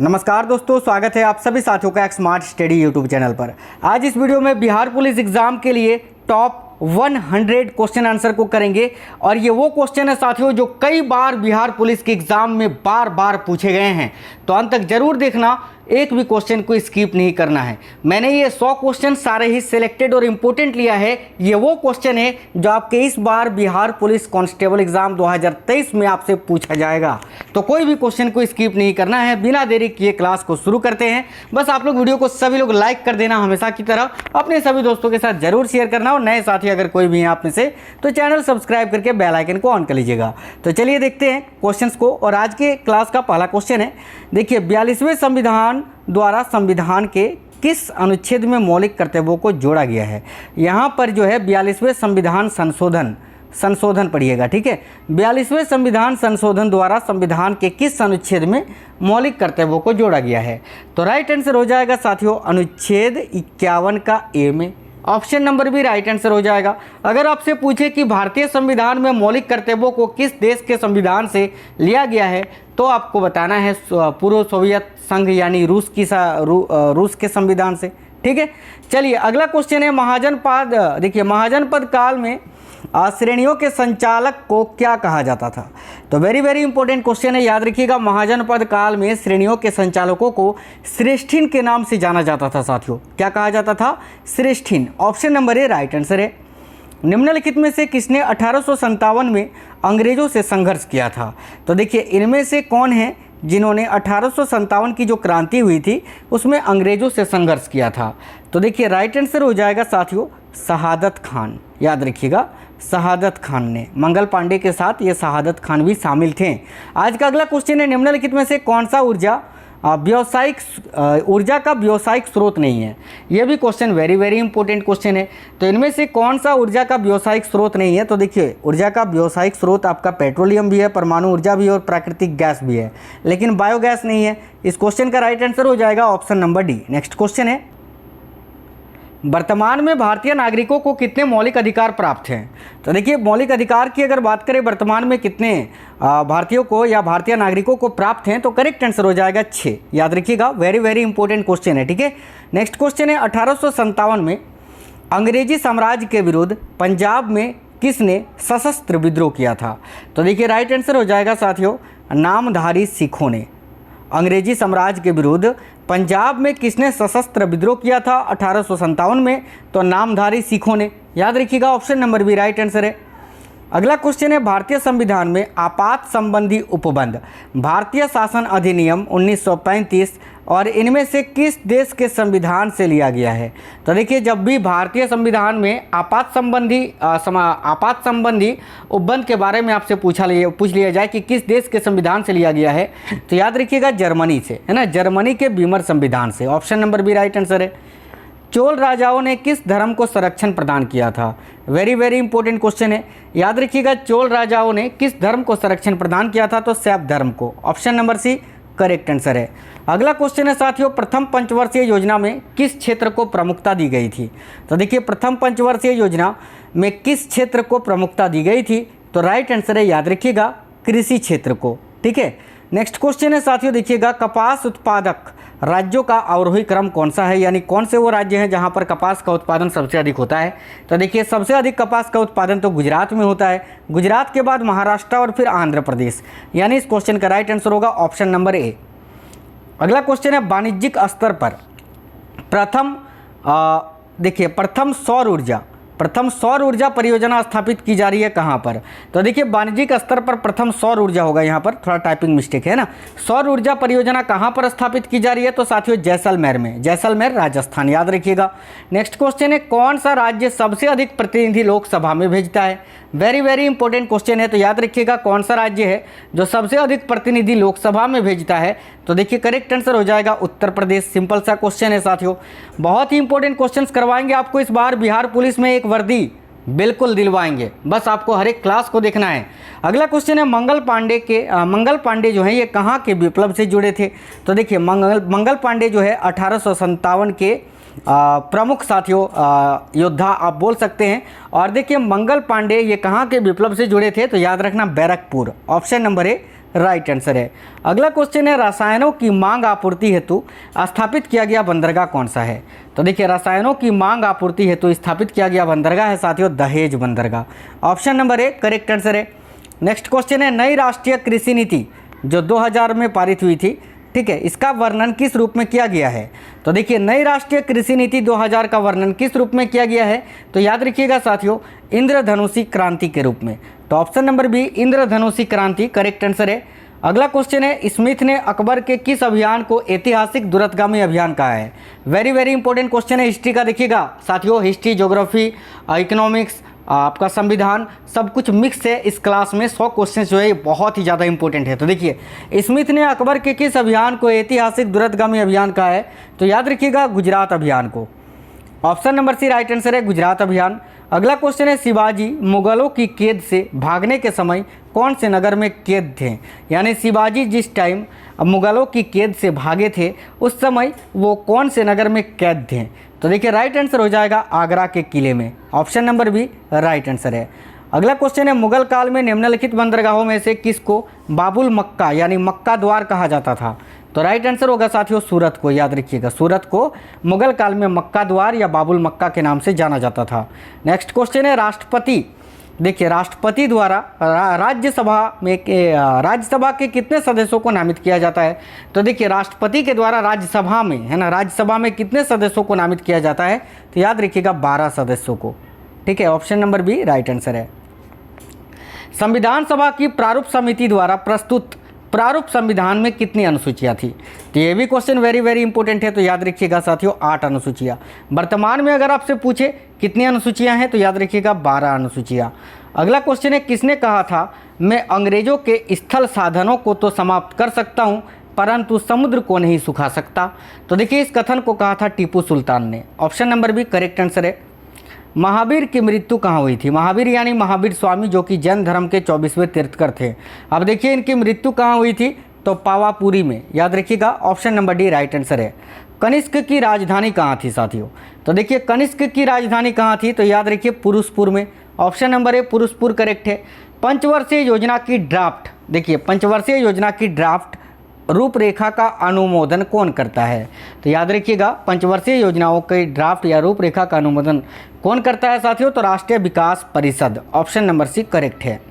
नमस्कार दोस्तों, स्वागत है आप सभी साथियों का एक स्मार्ट स्टडी यूट्यूब चैनल पर। आज इस वीडियो में बिहार पुलिस एग्जाम के लिए टॉप 100 क्वेश्चन आंसर को करेंगे और ये वो क्वेश्चन है साथियों जो कई बार बिहार पुलिस के एग्जाम में बार बार पूछे गए हैं। तो अंत तक जरूर देखना, एक भी क्वेश्चन को स्किप नहीं करना है। मैंने ये 100 क्वेश्चन सारे ही सिलेक्टेड और इम्पोर्टेंट लिया है। ये वो क्वेश्चन है जो आपके इस बार बिहार पुलिस कांस्टेबल एग्जाम 2023 में आपसे पूछा जाएगा। तो कोई भी क्वेश्चन को स्किप नहीं करना है। बिना देरी किए क्लास को शुरू करते हैं। बस आप लोग वीडियो को सभी लोग लाइक कर देना, हमेशा की तरह अपने सभी दोस्तों के साथ जरूर शेयर करना, और नए साथी अगर कोई भी हैं आप में से तो चैनल सब्सक्राइब करके बेल आइकन को ऑन कर लीजिएगा। तो चलिए देखते हैं क्वेश्चंस को। और आज के क्लास का पहला क्वेश्चन है, देखिए 42वें संविधान द्वारा संविधान के किस अनुच्छेद में मौलिक कर्तव्यों को जोड़ा गया है। यहाँ पर जो है 42वें संविधान संशोधन पढ़िएगा, ठीक है। 42वें संविधान संशोधन द्वारा संविधान के किस अनुच्छेद में मौलिक कर्तव्यों को जोड़ा गया है। तो राइट आंसर हो जाएगा साथियों अनुच्छेद 51 का ए में। ऑप्शन नंबर भी राइट आंसर हो जाएगा। अगर आपसे पूछे कि भारतीय संविधान में मौलिक कर्तव्यों को किस देश के संविधान से लिया गया है, तो आपको बताना है पूर्व सोवियत संघ यानी रूस के संविधान से, ठीक है। चलिए अगला क्वेश्चन है महाजनपद। देखिए महाजनपद काल में श्रेणियों के संचालक को क्या कहा जाता था। तो वेरी इंपॉर्टेंट क्वेश्चन है, याद रखिएगा। महाजनपद काल में श्रेणियों के संचालकों को श्रेष्ठीन के नाम से जाना जाता था साथियों। क्या कहा जाता था? श्रेष्ठीन। Option number A right answer है। निम्नलिखित में से किसने 1857 में अंग्रेजों से संघर्ष किया था। तो देखिए इनमें से कौन है जिन्होंने 1857 की जो क्रांति हुई थी उसमें अंग्रेजों से संघर्ष किया था। तो देखिए राइट आंसर हो जाएगा साथियों शहादत खान। याद रखिएगा शहादत खान ने, मंगल पांडे के साथ ये शहादत खान भी शामिल थे। आज का अगला क्वेश्चन है, निम्नलिखित में से कौन सा ऊर्जा का व्यावसायिक स्रोत नहीं है। यह भी क्वेश्चन वेरी इंपॉर्टेंट क्वेश्चन है। तो इनमें से कौन सा ऊर्जा का व्यावसायिक स्रोत नहीं है। तो देखिए ऊर्जा का व्यावसायिक स्रोत आपका पेट्रोलियम भी है, परमाणु ऊर्जा भी है और प्राकृतिक गैस भी है, लेकिन बायोगैस नहीं है। इस क्वेश्चन का राइट आंसर हो जाएगा option number D. Next question है, वर्तमान में भारतीय नागरिकों को कितने मौलिक अधिकार प्राप्त हैं। तो देखिए मौलिक अधिकार की अगर बात करें वर्तमान में कितने भारतीयों को या भारतीय नागरिकों को प्राप्त हैं, तो करेक्ट आंसर हो जाएगा 6। याद रखिएगा वेरी इंपॉर्टेंट क्वेश्चन है, ठीक है। नेक्स्ट क्वेश्चन है 1857 में अंग्रेजी साम्राज्य के विरुद्ध पंजाब में किसने सशस्त्र विद्रोह किया था। तो देखिए राइट आंसर हो जाएगा साथियों नामधारी सिखों ने। अंग्रेजी साम्राज्य के विरुद्ध पंजाब में किसने सशस्त्र विद्रोह किया था 1857 में। तो नामधारी सिखों ने। याद रखिएगा option number B right answer है। अगला क्वेश्चन है, भारतीय संविधान में आपात संबंधी उपबंध भारतीय शासन अधिनियम 1935 और इनमें से किस देश के संविधान से लिया गया है। तो देखिए जब भी भारतीय संविधान में आपात संबंधी उपबंध के बारे में आपसे पूछ लिया जाए कि किस देश के संविधान से लिया गया है, तो याद रखिएगा जर्मनी से, है ना, जर्मनी के बीमर संविधान से। Option number B right answer है। चोल राजाओं ने किस धर्म को संरक्षण प्रदान किया था। वेरी इंपॉर्टेंट क्वेश्चन है। याद रखिएगा चोल राजाओं ने किस धर्म को संरक्षण प्रदान किया था। तो शैव धर्म को। Option number C correct answer है। अगला क्वेश्चन है साथियों, प्रथम पंचवर्षीय योजना में किस क्षेत्र को प्रमुखता दी गई थी। तो देखिए प्रथम पंचवर्षीय योजना में किस क्षेत्र को प्रमुखता दी गई थी। तो राइट आंसर है, याद रखिएगा कृषि क्षेत्र को, ठीक है। नेक्स्ट क्वेश्चन है साथियों, देखिएगा कपास उत्पादक राज्यों का अवरोही क्रम कौन सा है, यानी कौन से वो राज्य हैं जहां पर कपास का उत्पादन सबसे अधिक होता है। तो देखिए सबसे अधिक कपास का उत्पादन तो गुजरात में होता है, गुजरात के बाद महाराष्ट्र और फिर आंध्र प्रदेश, यानी इस क्वेश्चन का राइट आंसर होगा ऑप्शन नंबर ए। अगला क्वेश्चन है, वाणिज्यिक स्तर पर प्रथम सौर ऊर्जा परियोजना स्थापित की जा रही है कहाँ पर। तो देखिए वाणिज्यिक स्तर पर प्रथम सौर ऊर्जा होगा, यहाँ पर थोड़ा टाइपिंग मिस्टेक है ना। सौर ऊर्जा परियोजना कहाँ पर स्थापित की जा रही है। तो साथियों जैसलमेर में, जैसलमेर राजस्थान। याद रखिएगा। नेक्स्ट क्वेश्चन है, कौन सा राज्य सबसे अधिक प्रतिनिधि लोकसभा में भेजता है। वेरी इंपॉर्टेंट क्वेश्चन है। तो याद रखिएगा कौन सा राज्य है जो सबसे अधिक प्रतिनिधि लोकसभा में भेजता है। तो देखिए करेक्ट आंसर हो जाएगा उत्तर प्रदेश। सिंपल सा क्वेश्चन है साथियों। बहुत ही इंपॉर्टेंट क्वेश्चंस करवाएंगे आपको इस बार बिहार पुलिस में, एक वर्दी बिल्कुल दिलवाएंगे, बस आपको हर एक क्लास को देखना है। अगला क्वेश्चन है, मंगल पांडे जो है ये कहाँ के विप्लव से जुड़े थे। तो देखिए मंगल पांडे जो है 1857 के प्रमुख साथियों योद्धा आप बोल सकते हैं। और देखिए मंगल पांडे ये कहाँ के विप्लव से जुड़े थे। तो याद रखना Barrackpore. Option number A right answer है। अगला क्वेश्चन है रसायनों की मांग आपूर्ति हेतु स्थापित किया गया बंदरगाह कौन सा है? तो देखिए रसायनों की मांग आपूर्ति हेतु स्थापित किया गया बंदरगाह है साथियों दहेज बंदरगाह। Option number A correct answer है। नेक्स्ट क्वेश्चन है नई राष्ट्रीय कृषि नीति जो 2000 में पारित हुई थी, ठीक है, इसका वर्णन किस रूप में किया गया है? तो देखिए नई राष्ट्रीय कृषि नीति 2000 का वर्णन किस रूप में किया गया है? तो याद रखिएगा साथियों इंद्रधनुषी क्रांति के रूप में। तो ऑप्शन नंबर बी इंद्रधनुषी क्रांति करेक्ट आंसर है। अगला क्वेश्चन है स्मिथ ने अकबर के किस अभियान को ऐतिहासिक दूरगामी अभियान कहा है? वेरी वेरी इंपॉर्टेंट क्वेश्चन है, हिस्ट्री का देखिएगा साथियों, हिस्ट्री, ज्योग्राफी, इकोनॉमिक्स, आपका संविधान सब कुछ मिक्स है इस क्लास में। 100 क्वेश्चन जो है बहुत ही ज़्यादा इंपॉर्टेंट है। तो देखिए स्मिथ ने अकबर के किस अभियान को ऐतिहासिक दूरगामी अभियान कहा है? तो याद रखिएगा गुजरात अभियान को। Option number C right answer है गुजरात अभियान। अगला क्वेश्चन है शिवाजी मुगलों की कैद से भागने के समय कौन से नगर में कैद थे? यानी शिवाजी जिस टाइम मुगलों की कैद से भागे थे उस समय वो कौन से नगर में कैद थे? तो देखिए राइट आंसर हो जाएगा आगरा के किले में। Option number B right answer है। अगला क्वेश्चन है मुगल काल में निम्नलिखित बंदरगाहों में से किसको बाबुल मक्का यानी मक्का द्वार कहा जाता था? तो राइट आंसर होगा साथियों सूरत को। याद रखिएगा सूरत को मुगल काल में मक्का द्वार या बाबुल मक्का के नाम से जाना जाता था। नेक्स्ट क्वेश्चन है राष्ट्रपति, देखिए राष्ट्रपति द्वारा राज्यसभा के कितने सदस्यों को नामित किया जाता है? तो देखिए राष्ट्रपति के द्वारा राज्यसभा में, है ना, राज्यसभा में कितने सदस्यों को नामित किया जाता है? तो याद रखिएगा 12 सदस्यों को, ठीक है। Option number B right answer है। संविधान सभा की प्रारूप समिति द्वारा प्रस्तुत प्रारूप संविधान में कितनी अनुसूचियाँ थी? तो ये भी क्वेश्चन वेरी वेरी इंपॉर्टेंट है। तो याद रखिएगा साथियों 8 अनुसूचियाँ। वर्तमान में अगर आपसे पूछे कितनी अनुसूचियाँ हैं तो याद रखिएगा 12 अनुसूचियाँ। अगला क्वेश्चन है किसने कहा था मैं अंग्रेजों के स्थल साधनों को तो समाप्त कर सकता हूँ परंतु समुद्र को नहीं सुखा सकता? तो देखिए इस कथन को कहा था टीपू सुल्तान ने। Option number B correct answer है। महावीर की मृत्यु कहाँ हुई थी? महावीर यानी महावीर स्वामी जो कि जैन धर्म के 24वें तीर्थकर थे। अब देखिए इनकी मृत्यु कहाँ हुई थी? तो पावापुरी में। याद रखिएगा option number D right answer है। कनिष्क की राजधानी कहाँ थी साथियों? तो देखिए कनिष्क की राजधानी कहाँ थी? तो याद रखिए पुरुषपुर में। Option number A Purushpur correct है। पंचवर्षीय योजना की ड्राफ्ट, देखिए पंचवर्षीय योजना की ड्राफ्ट रूपरेखा का अनुमोदन कौन करता है? तो याद रखिएगा पंचवर्षीय योजनाओं के ड्राफ्ट या रूपरेखा का अनुमोदन कौन करता है साथियों? तो राष्ट्रीय विकास परिषद। ऑप्शन नंबर सी करेक्ट है।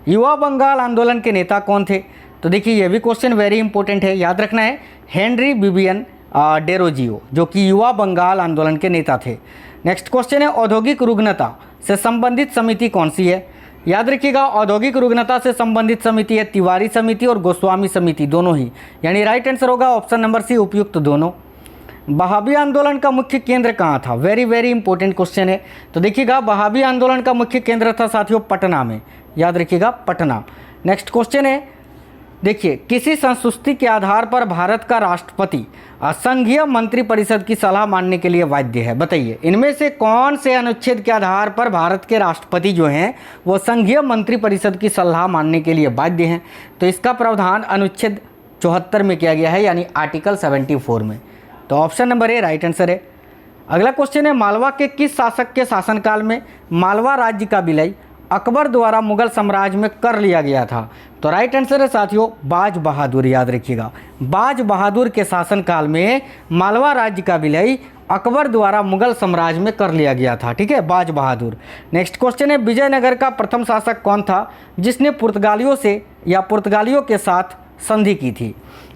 युवा बंगाल आंदोलन के नेता कौन थे? तो देखिए ये भी क्वेश्चन वेरी इंपॉर्टेंट है, याद रखना है। हेनरी विवियन डेरोजियो जो कि युवा बंगाल आंदोलन के नेता थे। नेक्स्ट क्वेश्चन है औद्योगिक रुग्णता से संबंधित समिति कौन सी है? याद रखिएगा औद्योगिक रुग्णता से संबंधित समिति है तिवारी समिति और गोस्वामी समिति, दोनों ही, यानी राइट आंसर होगा ऑप्शन नंबर सी उपयुक्त दोनों। बहाबी आंदोलन का मुख्य केंद्र कहाँ था? वेरी वेरी इंपॉर्टेंट क्वेश्चन है। तो देखिएगा बहाबी आंदोलन का मुख्य केंद्र था साथियों पटना में। याद रखिएगा पटना। नेक्स्ट क्वेश्चन है देखिए किसी संस्तुति के आधार पर भारत का राष्ट्रपति संघीय मंत्रिपरिषद की सलाह मानने के लिए बाध्य है? बताइए इनमें से कौन से अनुच्छेद के आधार पर भारत के राष्ट्रपति जो हैं वो संघीय मंत्रिपरिषद की सलाह मानने के लिए बाध्य हैं? तो इसका प्रावधान अनुच्छेद 74 में किया गया है, यानी आर्टिकल 74 में। तो option number A right answer है। अगला क्वेश्चन है मालवा के किस शासक के शासनकाल में मालवा राज्य का विलय अकबर द्वारा मुगल साम्राज्य में कर लिया गया था? तो राइट आंसर है साथियों बाज बहादुर। याद रखिएगा बाज बहादुर के शासनकाल में मालवा राज्य का विलय अकबर द्वारा मुगल साम्राज्य में कर लिया गया था, ठीक है, बाज बहादुर। नेक्स्ट क्वेश्चन है विजयनगर का प्रथम शासक कौन था जिसने पुर्तगालियों से या पुर्तगालियों के साथ संधि की थी?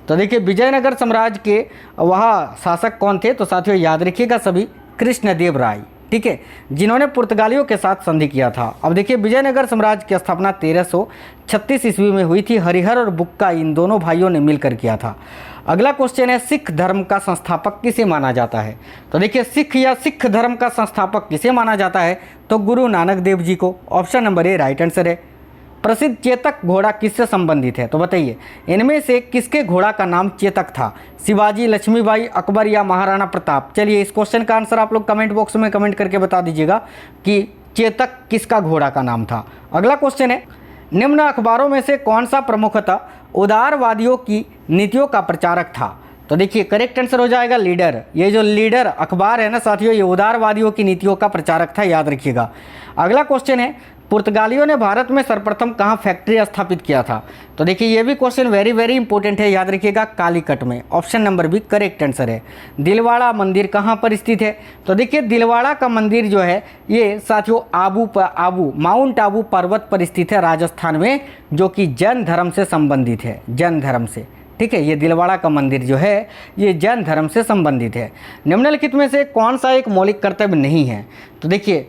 तो देखिए विजयनगर साम्राज्य के वह शासक कौन थे? तो साथियों याद रखिएगा सभी कृष्णदेव राय, ठीक है, जिन्होंने पुर्तगालियों के साथ संधि किया था। अब देखिए विजयनगर साम्राज्य की स्थापना 1336 ईस्वी में हुई थी। हरिहर और बुक्का इन दोनों भाइयों ने मिलकर किया था। अगला क्वेश्चन है सिख धर्म का संस्थापक किसे माना जाता है? तो देखिए सिख धर्म का संस्थापक किसे माना जाता है? तो गुरु नानक देव जी को। Option number A right answer है। प्रसिद्ध चेतक घोड़ा किससे संबंधित है? तो बताइए इनमें से किसके घोड़ा का नाम चेतक था? शिवाजी, लक्ष्मीबाई, अकबर या महाराणा प्रताप? चलिए इस क्वेश्चन का आंसर आप लोग कमेंट बॉक्स में कमेंट करके बता दीजिएगा कि चेतक किसका घोड़ा का नाम था। अगला क्वेश्चन है निम्न अखबारों में से कौन सा प्रमुखतः उदारवादियों की नीतियों का प्रचारक था? तो देखिए करेक्ट आंसर हो जाएगा लीडर। ये जो लीडर अखबार है ना साथियों ये उदारवादियों की नीतियों का प्रचारक था, याद रखिएगा। अगला क्वेश्चन है पुर्तगालियों ने भारत में सर्वप्रथम कहाँ फैक्ट्री स्थापित किया था? तो देखिए ये भी क्वेश्चन वेरी वेरी इंपॉर्टेंट है, याद रखिएगा कालीकट में। Option number B correct answer है। दिलवाड़ा मंदिर कहाँ पर स्थित है? तो देखिए दिलवाड़ा का मंदिर जो है ये साथियों आबू माउंट आबू पर्वत पर स्थित है राजस्थान में, जो कि जैन धर्म से संबंधित है, जैन धर्म से। ठीक है, ये दिलवाड़ा का मंदिर जो है ये जैन धर्म से संबंधित है। निम्नलिखित में से कौन सा एक मौलिक कर्तव्य नहीं है? तो देखिए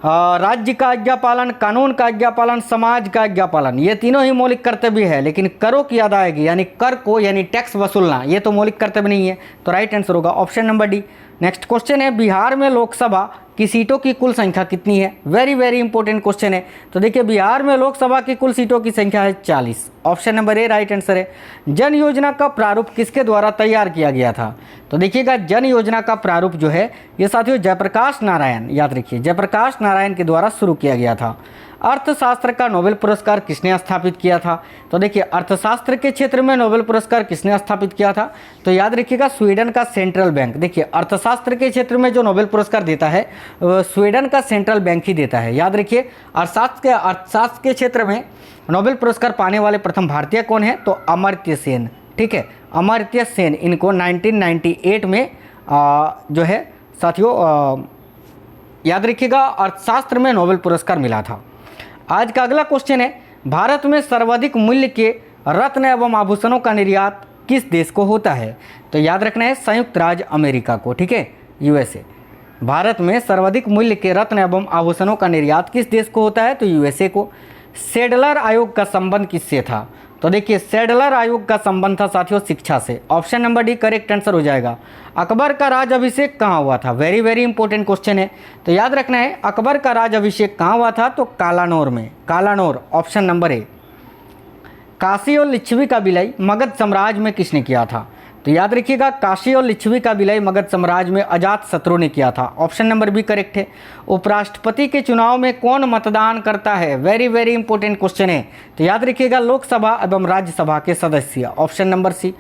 राज्य का आज्ञा पालन, कानून का आज्ञा पालन, समाज का आज्ञा पालन, ये तीनों ही मौलिक कर्तव्य है। लेकिन करों की अदायगी यानी कर को यानी टैक्स वसूलना ये तो मौलिक कर्तव्य नहीं है। तो राइट आंसर होगा option number D. Next question है बिहार में लोकसभा की सीटों की कुल संख्या कितनी है? वेरी वेरी इंपॉर्टेंट क्वेश्चन है। तो देखिए बिहार में लोकसभा की कुल सीटों की संख्या है 40। Option number A right answer है। जन योजना का प्रारूप किसके द्वारा तैयार किया गया था? तो देखिएगा जन योजना का प्रारूप जो है ये साथियों जयप्रकाश नारायण, याद रखिए जयप्रकाश नारायण के द्वारा शुरू किया गया था। अर्थशास्त्र का नोबेल पुरस्कार किसने स्थापित किया था? तो देखिए अर्थशास्त्र के क्षेत्र में नोबेल पुरस्कार किसने स्थापित किया था? तो याद रखिएगा स्वीडन का सेंट्रल बैंक। देखिए अर्थशास्त्र के क्षेत्र में जो नोबेल पुरस्कार देता है स्वीडन का सेंट्रल बैंक ही देता है, याद रखिए। अर्थशास्त्र के क्षेत्र में नोबेल पुरस्कार पाने वाले प्रथम भारतीय कौन है? तो अमर्त्य सेन। ठीक है, अमर्त्य सेन, इनको 1998 में जो है साथियों याद रखिएगा अर्थशास्त्र में नोबेल पुरस्कार मिला था। आज का अगला क्वेश्चन है भारत में सर्वाधिक मूल्य के रत्न एवं आभूषणों का निर्यात किस देश को होता है? तो याद रखना है संयुक्त राज्य अमेरिका को। ठीक है, यूएसए। भारत में सर्वाधिक मूल्य के रत्न एवं आभूषणों का निर्यात किस देश को होता है? तो यूएसए को। सेडलर आयोग का संबंध किससे था? तो देखिए सेडलर आयोग का संबंध था साथियों शिक्षा से। Option number D correct answer हो जाएगा। अकबर का राज अभिषेक कहाँ हुआ था? वेरी वेरी इंपॉर्टेंट क्वेश्चन है। तो याद रखना है अकबर का राज अभिषेक कहाँ हुआ था? तो कालानौर में, कालानौर। ऑप्शन नंबर ए। काशी और लिच्छवी का विलय मगध साम्राज्य में किसने किया था? तो याद रखिएगा काशी और लिच्छवी का विलय मगध साम्राज्य में अजात शत्रु ने किया था। ऑप्शन नंबर बी करेक्ट है। उपराष्ट्रपति के चुनाव में कौन मतदान करता है? वेरी वेरी इंपॉर्टेंट क्वेश्चन है। तो याद रखिएगा लोकसभा एवं राज्यसभा के सदस्य। Option number C.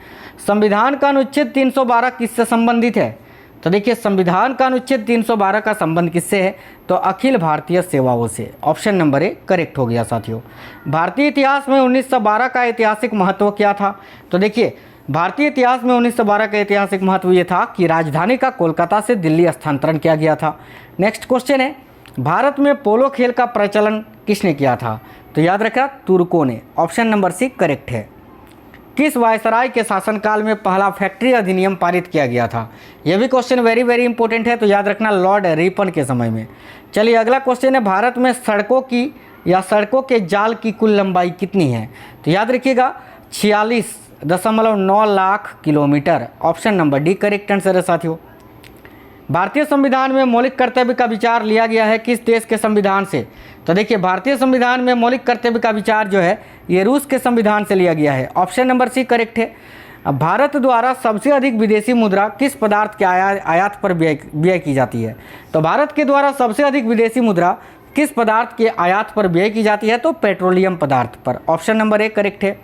संविधान का अनुच्छेद 312 किससे संबंधित है? तो देखिए संविधान का अनुच्छेद 312 का संबंध किससे है? तो अखिल भारतीय सेवाओं से। ऑप्शन नंबर ए करेक्ट हो गया साथियों। भारतीय इतिहास में 1912 का ऐतिहासिक महत्व क्या था? तो देखिए भारतीय इतिहास में 1912 का ऐतिहासिक महत्व ये था कि राजधानी का कोलकाता से दिल्ली स्थानांतरण किया गया था। नेक्स्ट क्वेश्चन है भारत में पोलो खेल का प्रचलन किसने किया था? तो याद रखा तुर्कों ने। ऑप्शन नंबर सी करेक्ट है। किस वायसराय के शासनकाल में पहला फैक्ट्री अधिनियम पारित किया गया था? यह भी क्वेश्चन वेरी वेरी इंपॉर्टेंट है, तो याद रखना लॉर्ड रिपन के समय में। चलिए अगला क्वेश्चन है भारत में सड़कों की या सड़कों के जाल की कुल लंबाई कितनी है? तो याद रखिएगा 46.9 lakh kilometre. Option number D correct answer है साथियों। भारतीय संविधान में मौलिक कर्तव्य का विचार लिया गया है किस देश के संविधान से? तो देखिए भारतीय संविधान में मौलिक कर्तव्य का विचार जो है ये रूस के संविधान से लिया गया है। ऑप्शन नंबर सी करेक्ट है। भारत द्वारा सबसे अधिक विदेशी मुद्रा किस पदार्थ के आयात पर व्यय की जाती है? तो भारत के द्वारा सबसे अधिक विदेशी मुद्रा किस पदार्थ के आयात पर व्यय की जाती है? तो पेट्रोलियम पदार्थ पर। ऑप्शन नंबर ए करेक्ट है।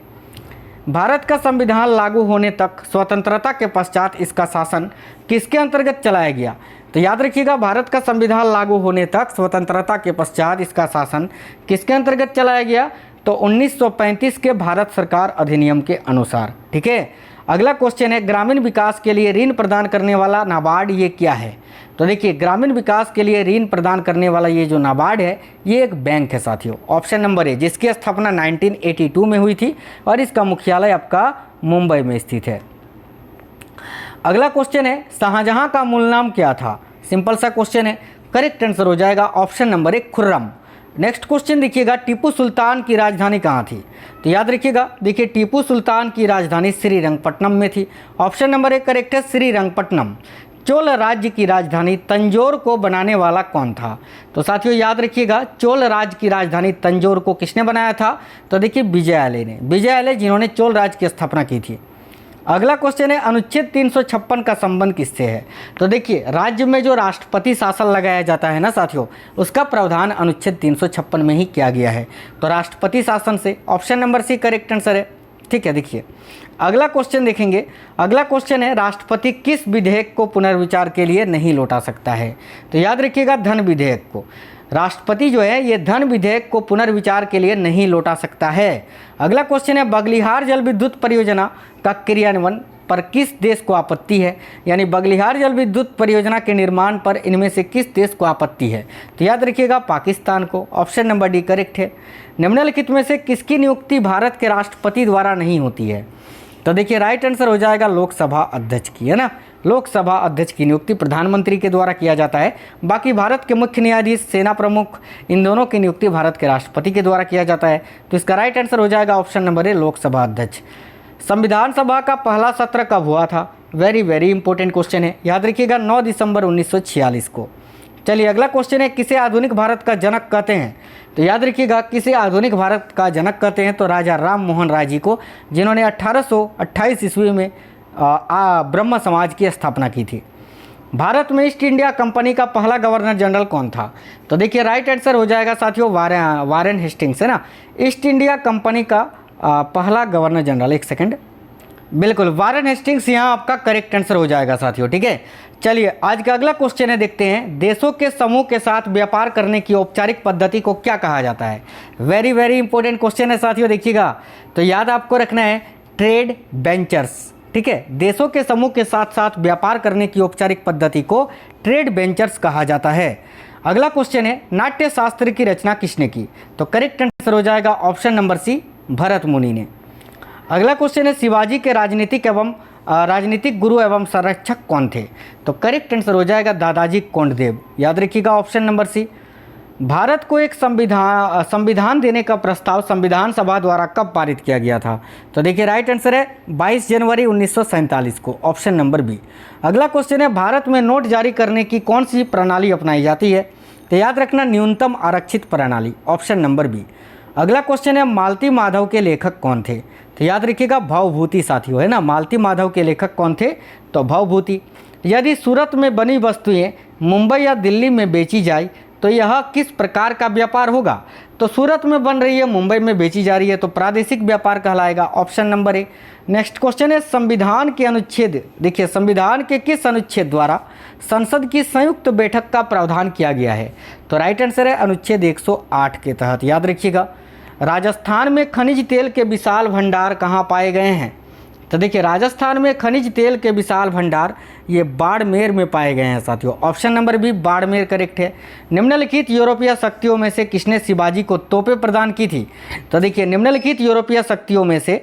भारत का संविधान लागू होने तक स्वतंत्रता के पश्चात इसका शासन किसके अंतर्गत चलाया गया? तो याद रखिएगा भारत का संविधान लागू होने तक स्वतंत्रता के पश्चात इसका शासन किसके अंतर्गत चलाया गया? तो 1935 के भारत सरकार अधिनियम के अनुसार। ठीक है, अगला क्वेश्चन है ग्रामीण विकास के लिए ऋण प्रदान करने वाला नाबार्ड ये क्या है? तो देखिए ग्रामीण विकास के लिए ऋण प्रदान करने वाला ये जो नाबार्ड है ये एक बैंक है साथियों। ऑप्शन नंबर ए, जिसकी स्थापना 1982 में हुई थी और इसका मुख्यालय आपका मुंबई में स्थित है। अगला क्वेश्चन है शाहजहां का मूल नाम क्या था? सिंपल सा क्वेश्चन है, करेक्ट आंसर हो जाएगा ऑप्शन नंबर ए खुर्रम। नेक्स्ट क्वेश्चन देखिएगा टीपू सुल्तान की राजधानी कहाँ थी? तो याद रखिएगा देखिए टीपू सुल्तान की राजधानी श्रीरंगपट्टनम में थी। ऑप्शन नंबर ए करेक्ट है श्रीरंगपट्टनम। चोल राज्य की राजधानी तंजौर को बनाने वाला कौन था? तो साथियों याद रखिएगा चोल राज्य की राजधानी तंजौर को किसने बनाया था? तो देखिए विजयालय ने, विजयालय जिन्होंने चोल राज्य की स्थापना की थी। अगला क्वेश्चन है अनुच्छेद 356 का संबंध किससे है? तो देखिए राज्य में जो राष्ट्रपति शासन लगाया जाता है ना साथियों, उसका प्रावधान अनुच्छेद 356 में ही किया गया है, तो राष्ट्रपति शासन से। Option number C correct answer है। ठीक है, देखिए अगला क्वेश्चन देखेंगे। अगला क्वेश्चन है राष्ट्रपति किस विधेयक को पुनर्विचार के लिए नहीं लौटा सकता है? तो याद रखिएगा धन विधेयक को। राष्ट्रपति जो है ये धन विधेयक को पुनर्विचार के लिए नहीं लौटा सकता है। अगला क्वेश्चन है बगलिहार जल विद्युत परियोजना का क्रियान्वयन पर किस देश को आपत्ति है, यानी बगलिहार जल विद्युत परियोजना के निर्माण पर इनमें से किस देश को आपत्ति है। तो याद रखिएगा पाकिस्तान को। ऑप्शन नंबर डी करेक्ट है। निम्नलिखित में से किसकी नियुक्ति भारत के राष्ट्रपति द्वारा नहीं होती है। तो देखिए राइट आंसर हो जाएगा लोकसभा अध्यक्ष की, है ना। लोकसभा अध्यक्ष की नियुक्ति प्रधानमंत्री के द्वारा किया जाता है। बाकी भारत के मुख्य न्यायाधीश, सेना प्रमुख, इन दोनों की नियुक्ति भारत के राष्ट्रपति के द्वारा किया जाता है। तो इसका राइट आंसर हो जाएगा ऑप्शन नंबर ए लोकसभा अध्यक्ष। संविधान सभा का पहला सत्र कब हुआ था। वेरी वेरी इंपॉर्टेंट क्वेश्चन है, याद रखिएगा 9 दिसंबर 1946 को। चलिए अगला क्वेश्चन है किसे आधुनिक भारत का जनक कहते हैं। तो याद रखिएगा किसे आधुनिक भारत का जनक कहते हैं, तो राजा राम मोहन राय जी को, जिन्होंने 1828 ईस्वी में ब्रह्म समाज की स्थापना की थी। भारत में ईस्ट इंडिया कंपनी का पहला गवर्नर जनरल कौन था। तो देखिए राइट आंसर हो जाएगा साथियों वारेन हेस्टिंग्स, है ना। ईस्ट इंडिया कंपनी का पहला गवर्नर जनरल, एक सेकंड, बिल्कुल वारेन हेस्टिंग्स यहाँ आपका करेक्ट आंसर हो जाएगा साथियों, ठीक है। चलिए आज का अगला क्वेश्चन है, देखते हैं देशों के समूह के साथ व्यापार करने की औपचारिक पद्धति को क्या कहा जाता है। वेरी वेरी इंपॉर्टेंट क्वेश्चन है साथियों, देखिएगा। तो याद आपको रखना है ट्रेड वेंचर्स, ठीक है। देशों के समूह के साथ साथ व्यापार करने की औपचारिक पद्धति को ट्रेड वेंचर्स कहा जाता है। अगला क्वेश्चन है नाट्य शास्त्र की रचना किसने की। तो करेक्ट आंसर हो जाएगा ऑप्शन नंबर सी भरत मुनि ने। अगला क्वेश्चन है शिवाजी के राजनीतिक गुरु एवं संरक्षक कौन थे। तो करेक्ट आंसर हो जाएगा दादाजी कोंडदेव। याद रखिएगा ऑप्शन नंबर सी। भारत को एक संविधान देने का प्रस्ताव संविधान सभा द्वारा कब पारित किया गया था। तो देखिए राइट आंसर है 22 जनवरी 1947 को, ऑप्शन नंबर बी। अगला क्वेश्चन है भारत में नोट जारी करने की कौन सी प्रणाली अपनाई जाती है। तो याद रखना न्यूनतम आरक्षित प्रणाली, ऑप्शन नंबर बी। अगला क्वेश्चन है मालती माधव के लेखक कौन थे। तो याद रखिएगा भवभूति साथियों, है ना। मालती माधव के लेखक कौन थे, तो भवभूति। यदि सूरत में बनी वस्तुएं मुंबई या दिल्ली में बेची जाए तो यह किस प्रकार का व्यापार होगा। तो सूरत में बन रही है, मुंबई में बेची जा रही है, तो प्रादेशिक व्यापार कहलाएगा, ऑप्शन नंबर ए। नेक्स्ट क्वेश्चन है संविधान के अनुच्छेद, देखिए संविधान के किस अनुच्छेद द्वारा संसद की संयुक्त बैठक का प्रावधान किया गया है। तो राइट आंसर है अनुच्छेद 108 के तहत। याद रखिएगा राजस्थान में खनिज तेल के विशाल भंडार कहाँ पाए गए हैं। तो देखिए राजस्थान में खनिज तेल के विशाल भंडार ये बाड़मेर में पाए गए हैं साथियों, option number B Barmer correct है। निम्नलिखित यूरोपीय शक्तियों में से किसने शिवाजी को तोपें प्रदान की थी। तो देखिए निम्नलिखित यूरोपीय शक्तियों में से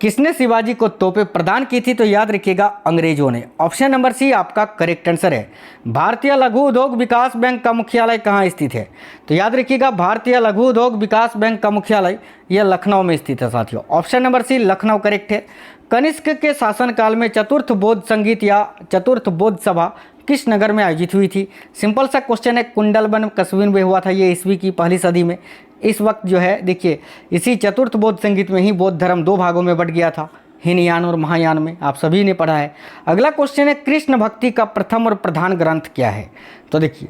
किसने शिवाजी को तोपें प्रदान की थी। तो याद रखिएगा अंग्रेजों ने, ऑप्शन नंबर सी आपका करेक्ट आंसर है। भारतीय लघु उद्योग विकास बैंक का मुख्यालय कहाँ स्थित है। तो याद रखिएगा भारतीय लघु उद्योग विकास बैंक का मुख्यालय यह लखनऊ में स्थित है साथियों, option number C Lucknow correct है। कनिष्क के शासनकाल में चतुर्थ बौद्ध संगीत या चतुर्थ बौद्ध सभा किस नगर में आयोजित हुई थी। सिंपल सा क्वेश्चन है, कुंडलवन कस्बे में हुआ था, ये ईस्वी की पहली सदी में। इस वक्त जो है देखिए इसी चतुर्थ बौद्ध संगीत में ही बौद्ध धर्म 2 भागों में बट गया था, हीनयान और महायान में, आप सभी ने पढ़ा है। अगला क्वेश्चन है कृष्ण भक्ति का प्रथम और प्रधान ग्रंथ क्या है। तो देखिए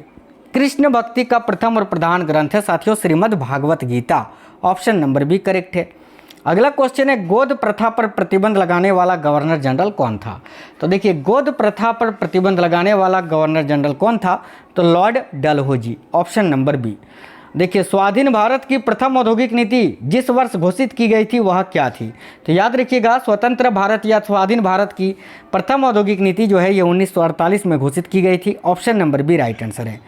कृष्ण भक्ति का प्रथम और प्रधान ग्रंथ है साथियों Shrimad Bhagavad Gita, option number B correct है। अगला क्वेश्चन है गोद प्रथा पर प्रतिबंध लगाने वाला गवर्नर जनरल कौन था। तो देखिए गोद प्रथा पर प्रतिबंध लगाने वाला गवर्नर जनरल कौन था। तो lord Dalhousie, option number B. देखिए स्वाधीन भारत की प्रथम औद्योगिक नीति जिस वर्ष घोषित की गई थी वह क्या थी। तो याद रखिएगा स्वतंत्र भारत या स्वाधीन भारत की प्रथम औद्योगिक नीति जो है ये 1948 में घोषित की गई थी, option number B right answer है।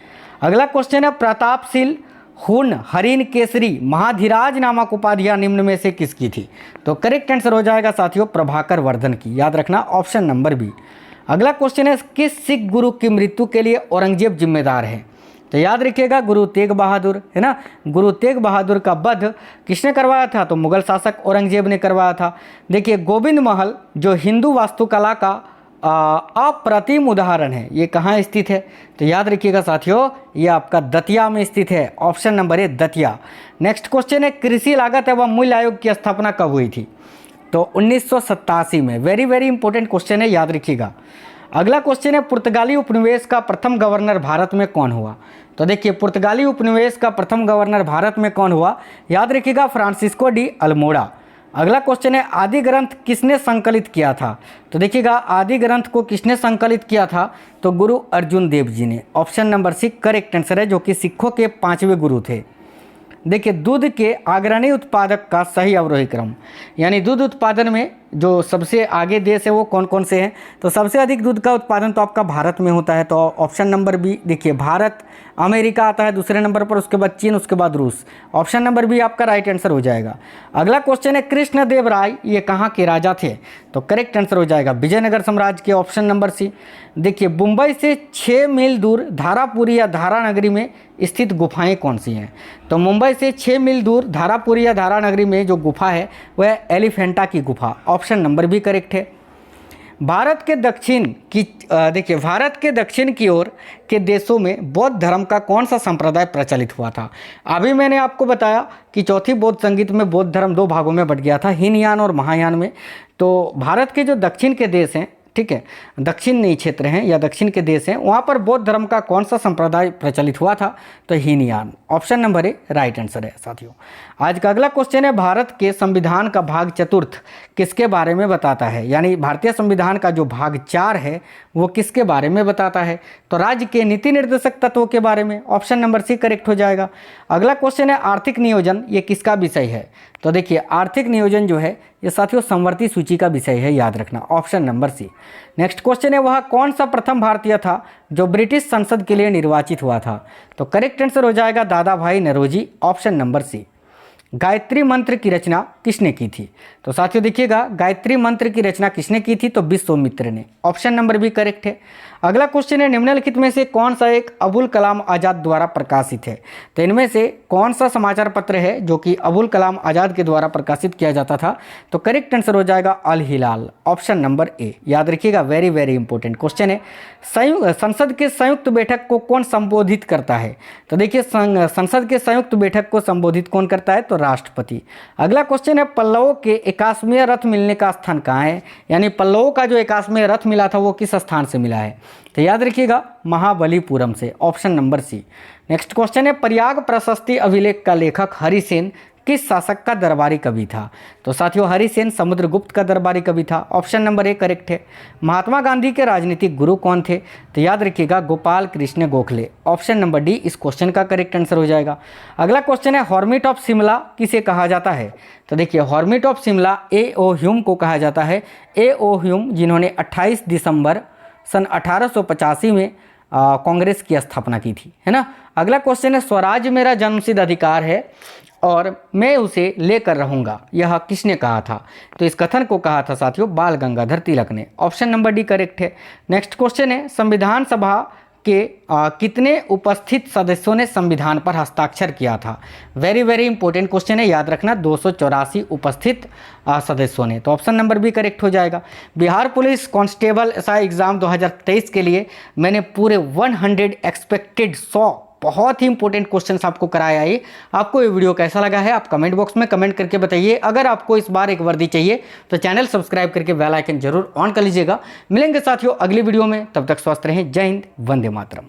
अगला क्वेश्चन है प्रतापशील हुन हरिन केसरी महाधिराज नामक उपाधियां निम्न में से किसकी थी। तो करेक्ट आंसर हो जाएगा साथियों प्रभाकर वर्धन की, याद रखना ऑप्शन नंबर बी। अगला क्वेश्चन है किस सिख गुरु की मृत्यु के लिए औरंगजेब जिम्मेदार है। तो याद रखिएगा गुरु तेग बहादुर, है ना। गुरु तेग बहादुर का वध किसने करवाया था। तो मुगल शासक औरंगजेब ने करवाया था। देखिए गोविंद महल जो हिंदू वास्तुकला का अप्रतिम उदाहरण है, ये कहाँ स्थित है। तो याद रखिएगा साथियों ये आपका दतिया में स्थित है, ऑप्शन नंबर ए दतिया। नेक्स्ट क्वेश्चन है कृषि लागत एवं मूल्य आयोग की स्थापना कब हुई थी। तो 1987 में। वेरी वेरी इंपॉर्टेंट क्वेश्चन है, याद रखिएगा। अगला क्वेश्चन है पुर्तगाली उपनिवेश का प्रथम गवर्नर भारत में कौन हुआ। तो देखिए पुर्तगाली उपनिवेश का प्रथम गवर्नर भारत में कौन हुआ। याद रखिएगा फ्रांसिस्को डी अल्मोड़ा। अगला क्वेश्चन है आदि ग्रंथ किसने संकलित किया था? तो देखिएगा आदि ग्रंथ को किसने संकलित किया था? तो गुरु अर्जुन देव जी ने। Option number C correct answer है, जो कि सिखों के 5वें गुरु थे। देखिए दूध के अग्रणी उत्पादक का सही अवरोही क्रम, यानी दूध उत्पादन में जो सबसे आगे देश है वो कौन कौन से हैं? तो सबसे अधिक दूध का उत्पादन तो आपका भारत में होता है, तो ऑप्शन नंबर बी देखिए भारत, अमेरिका आता है दूसरे नंबर पर, उसके बाद चीन, उसके बाद रूस। ऑप्शन नंबर बी आपका राइट आंसर हो जाएगा। अगला क्वेश्चन है कृष्णदेव राय ये कहाँ के राजा थे? तो करेक्ट आंसर हो जाएगा विजयनगर साम्राज्य के। Option number C. देखिए मुंबई से 6 मील दूर धारापुरी या धारानगरी में स्थित गुफाएं कौन सी हैं? तो मुंबई से 6 मील दूर धारापुरी या धारानगरी में जो गुफा है वह एलिफेंटा की गुफा। ऑप्शन नंबर भी करेक्ट है। भारत के दक्षिण की ओर के देशों में बौद्ध धर्म का कौन सा संप्रदाय प्रचलित हुआ था? अभी मैंने आपको बताया कि चौथी बौद्ध संगीत में बौद्ध धर्म 2 भागों में बट गया था, हीनयान और महायान में। तो भारत के जो दक्षिण के देश हैं, ठीक है, दक्षिणी क्षेत्र हैं या दक्षिण के देश हैं, वहाँ पर बौद्ध धर्म का कौन सा संप्रदाय प्रचलित हुआ था? तो Hinayana. Option number A right answer है साथियों। आज का अगला क्वेश्चन है भारत के संविधान का भाग चतुर्थ किसके बारे में बताता है? यानी भारतीय संविधान का जो भाग 4 है वो किसके बारे में बताता है? तो राज्य के नीति निर्देशक तत्वों के बारे में। ऑप्शन नंबर सी करेक्ट हो जाएगा। अगला क्वेश्चन है आर्थिक नियोजन ये किसका विषय है? तो देखिए आर्थिक नियोजन जो है ये साथियों समवर्ती सूची का विषय है, याद रखना। Option number C. Next question है वह कौन सा प्रथम भारतीय था जो ब्रिटिश संसद के लिए निर्वाचित हुआ था? तो करेक्ट आंसर हो जाएगा Dadabhai Naoroji. Option number C. Gayatri Mantra की रचना किसने की थी? तो साथियों देखिएगा गायत्री मंत्र की रचना किसने की थी? तो विश्वामित्र ने। ऑप्शन नंबर भी करेक्ट है। अगला क्वेश्चन है निम्नलिखित में से कौन सा एक अबुल कलाम आज़ाद द्वारा प्रकाशित है? तो इनमें से कौन सा समाचार पत्र है जो कि अबुल कलाम आज़ाद के द्वारा प्रकाशित किया जाता था? तो करेक्ट आंसर हो जाएगा अल हिलाल। ऑप्शन नंबर ए। याद रखिएगा वेरी वेरी इंपॉर्टेंट क्वेश्चन है। संसद के संयुक्त बैठक को कौन संबोधित करता है? तो देखिए संसद के संयुक्त बैठक को संबोधित कौन करता है? तो राष्ट्रपति। अगला क्वेश्चन है पल्लवों के 81वें रथ मिलने का स्थान कहाँ है? यानी पल्लवों का जो 81वें रथ मिला था वो किस स्थान से मिला है? तो याद रखिएगा महाबलीपुरम से। Option number C. Next question है प्रयाग प्रशस्ति अभिलेख का लेखक हरिसेन किस शासक का दरबारी कवि था? तो साथियों हरिसेन समुद्रगुप्त का दरबारी कवि था। ऑप्शन नंबर ए करेक्ट है। महात्मा गांधी के राजनीतिक गुरु कौन थे? तो याद रखिएगा Gopal Krishna Gokhale. Option number D इस क्वेश्चन का करेक्ट आंसर हो जाएगा। अगला क्वेश्चन है हॉर्मिट ऑफ शिमला किसे कहा जाता है? तो देखिए हॉर्मिट ऑफ शिमला ए.ओ. ह्यूम को कहा जाता है। ए.ओ. ह्यूम जिन्होंने 28 दिसंबर सन 1885 में कांग्रेस की स्थापना की थी, है ना। अगला क्वेश्चन है स्वराज मेरा जन्मसिद्ध अधिकार है और मैं उसे लेकर रहूंगा, यह किसने कहा था? तो इस कथन को कहा था साथियों बाल गंगाधर तिलक ने। ऑप्शन नंबर डी करेक्ट है। नेक्स्ट क्वेश्चन है संविधान सभा के कितने उपस्थित सदस्यों ने संविधान पर हस्ताक्षर किया था? वेरी वेरी इंपॉर्टेंट क्वेश्चन है, याद रखना 284 उपस्थित सदस्यों ने। तो ऑप्शन नंबर भी करेक्ट हो जाएगा। Bihar police constable SI exam 2023 के लिए मैंने पूरे 100 एक्सपेक्टेड 100 बहुत ही इंपॉर्टेंट क्वेश्चंस आपको कराया है। आपको ये वीडियो कैसा लगा है आप कमेंट बॉक्स में कमेंट करके बताइए। अगर आपको इस बार एक वर्दी चाहिए तो चैनल सब्सक्राइब करके बेल आइकन जरूर ऑन कर लीजिएगा। मिलेंगे साथियों अगली वीडियो में, तब तक स्वस्थ रहें। जय हिंद, वंदे मातरम।